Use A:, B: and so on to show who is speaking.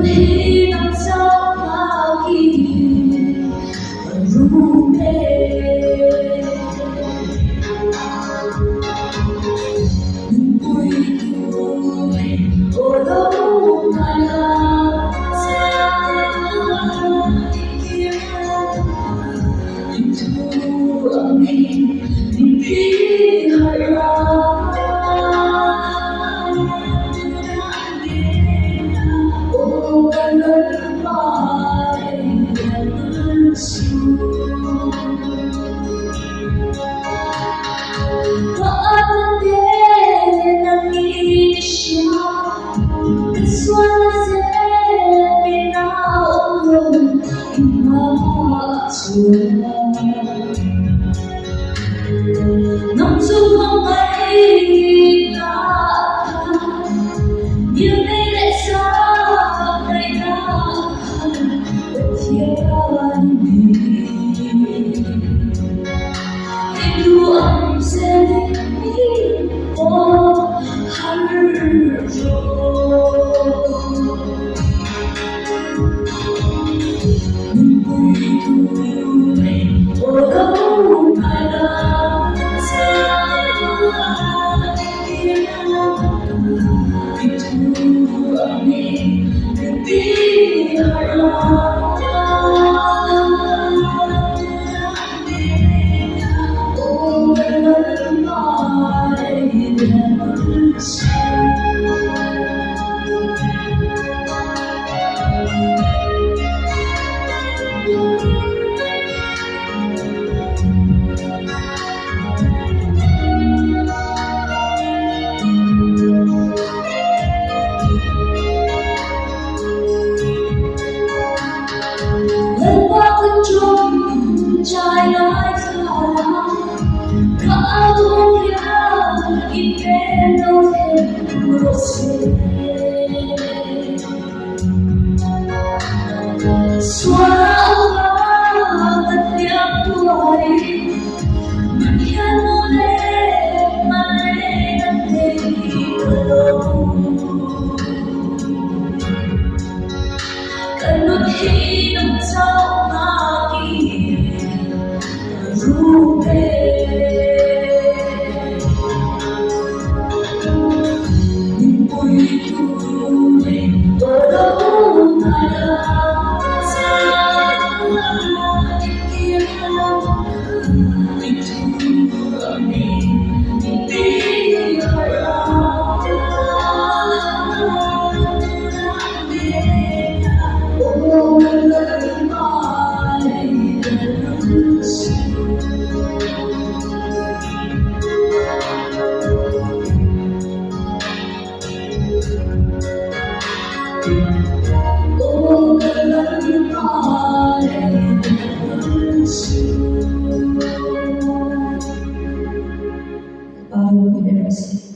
A: Hirap sa pag-ibig marumit. Nungguy-tuloy o lumala sa ikiran. Ito ang hindi harap. Nằm trong vòng tay ta, nhưng đây lại xa tay ta thiên đi. Itu ang sedih oh harjo. Trái nói thà có không ya intendo você suara obat tiap hari menyanyi kanut hidup sau lagi Baru